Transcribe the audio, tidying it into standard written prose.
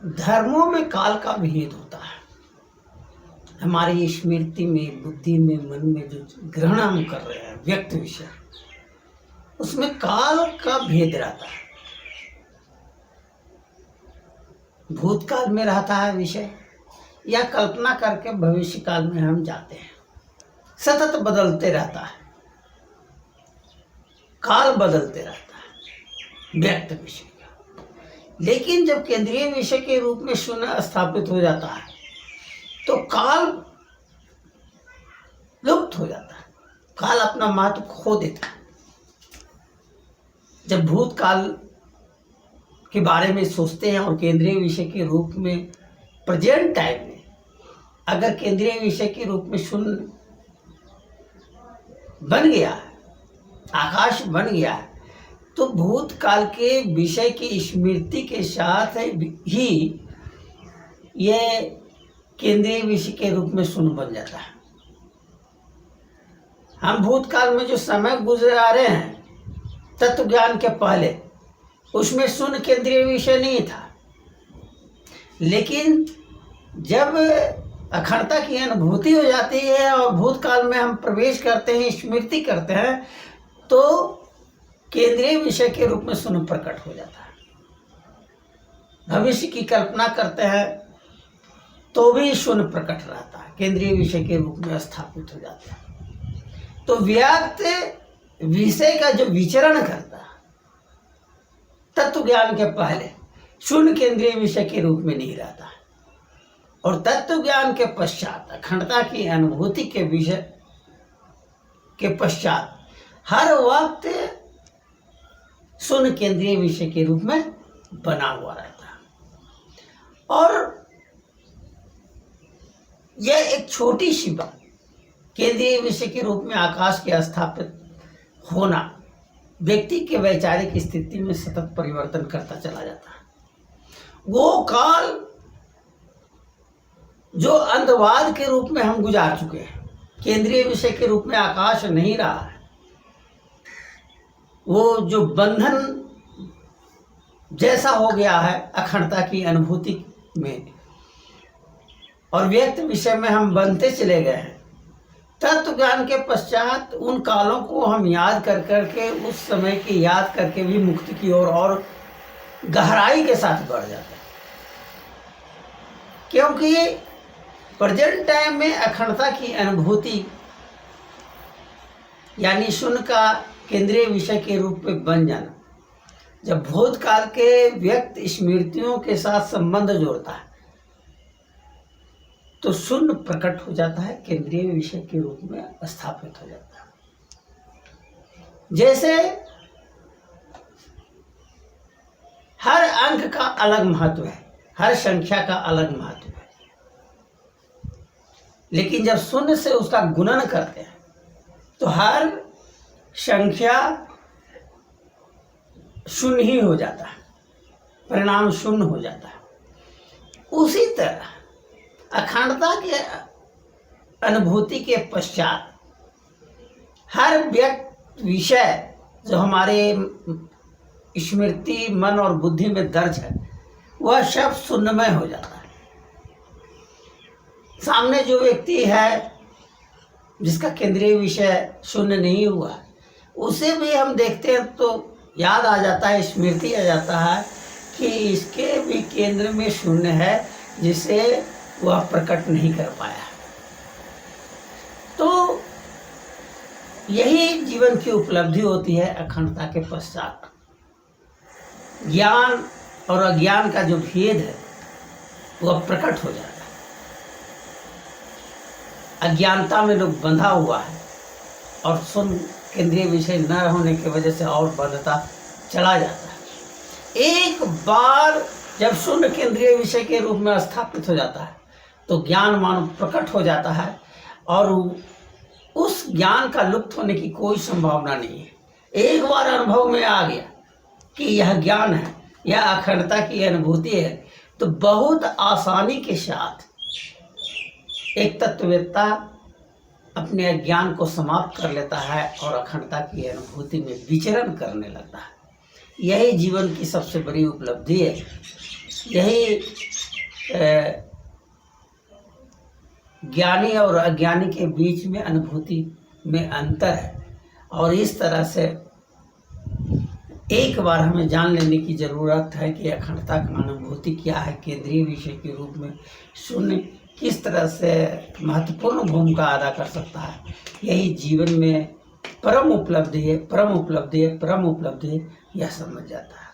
धर्मों में काल का भेद होता है। हमारी स्मृति में, बुद्धि में, मन में जो ग्रहण हम कर रहे हैं व्यक्त विषय, उसमें काल का भेद रहता है। भूतकाल में रहता है विषय, या कल्पना करके भविष्य काल में हम जाते हैं। सतत बदलते रहता है, काल बदलते रहता है व्यक्त विषय का। लेकिन जब केंद्रीय विषय के रूप में शून्य स्थापित हो जाता है तो काल लुप्त हो जाता है, काल अपना महत्व खो देता है। जब भूतकाल के बारे में सोचते हैं और केंद्रीय विषय के रूप में प्रेजेंट टाइम में अगर केंद्रीय विषय के रूप में शून्य बन गया है, आकाश बन गया है, तो भूतकाल के विषय की स्मृति के साथ ही ये केंद्रीय विषय के रूप में शून्य बन जाता है। हम भूतकाल में जो समय गुजरा रहे हैं तत्व ज्ञान के पहले, उसमें शून्य केंद्रीय विषय नहीं था। लेकिन जब अखंडता की अनुभूति हो जाती है और भूतकाल में हम प्रवेश करते हैं, स्मृति करते हैं, तो केंद्रीय विषय के रूप में शून्य प्रकट हो जाता है। भविष्य की कल्पना करते हैं तो भी शून्य प्रकट रहता है, केंद्रीय विषय के रूप में स्थापित हो जाता है। तो व्यक्त विषय का जो विचरण करता है तत्व ज्ञान के पहले शून्य केंद्रीय विषय के रूप में नहीं रहता है, और तत्व ज्ञान के पश्चात अखंडता की अनुभूति के विषय के पश्चात हर वक्त शून्य केंद्रीय विषय के रूप में बना हुआ रहता है। और यह एक छोटी सी बात, केंद्रीय विषय के रूप में आकाश के स्थापित होना व्यक्ति के वैचारिक स्थिति में सतत परिवर्तन करता चला जाता है। वो काल जो अंधवाद के रूप में हम गुजार चुके हैं, केंद्रीय विषय के रूप में आकाश नहीं रहा है, वो जो बंधन जैसा हो गया है अखंडता की अनुभूति में, और व्यक्त विषय में हम बनते चले गए हैं। तत्व ज्ञान के पश्चात उन कालों को हम याद कर करके, उस समय की याद करके भी मुक्ति की ओर और गहराई के साथ बढ़ जाते हैं। क्योंकि प्रेजेंट टाइम में अखंडता की अनुभूति यानी शून्य का केंद्रीय विषय के रूप में बन जाना, जब भूतकाल के व्यक्त स्मृतियों के साथ संबंध जोड़ता है तो शून्य प्रकट हो जाता है, केंद्रीय विषय के रूप में स्थापित हो जाता है। जैसे हर अंक का अलग महत्व है, हर संख्या का अलग महत्व है, लेकिन जब शून्य से उसका गुणन करते हैं तो हर संख्या शून्य ही हो जाता है, परिणाम शून्य हो जाता है। उसी तरह अखंडता के अनुभूति के पश्चात हर व्यक्त विषय जो हमारे स्मृति, मन और बुद्धि में दर्ज है, वह सब शून्यमय हो जाता है। सामने जो व्यक्ति है जिसका केंद्रीय विषय शून्य नहीं हुआ, उसे भी हम देखते हैं तो याद आ जाता है, स्मृति आ जाता है कि इसके भी केंद्र में शून्य है जिसे वह प्रकट नहीं कर पाया। तो यही जीवन की उपलब्धि होती है अखंडता के पश्चात। ज्ञान और अज्ञान का जो भेद है वह प्रकट हो जाता है। अज्ञानता में लोग बंधा हुआ है और शून्य केंद्रीय विषय न होने की वजह से और बंधता चला जाता है। एक बार जब शून्य केंद्रीय विषय के रूप में स्थापित हो जाता है तो ज्ञान मानो प्रकट हो जाता है, और उस ज्ञान का लुप्त होने की कोई संभावना नहीं है। एक बार अनुभव में आ गया कि यह ज्ञान है, यह अखंडता की अनुभूति है, तो बहुत आसानी के साथ एक तत्ववेत्ता अपने अज्ञान को समाप्त कर लेता है और अखंडता की अनुभूति में विचरण करने लगता है। यही जीवन की सबसे बड़ी उपलब्धि है। यही ज्ञानी और अज्ञानी के बीच में अनुभूति में अंतर है। और इस तरह से एक बार हमें जान लेने की ज़रूरत है कि अखंडता का अनुभूति क्या है, केंद्रीय विषय के रूप में शून्य किस तरह से महत्वपूर्ण भूमिका अदा कर सकता है। यही जीवन में परम उपलब्धि है, परम उपलब्धि है, परम उपलब्धि है, यह समझ जाता है।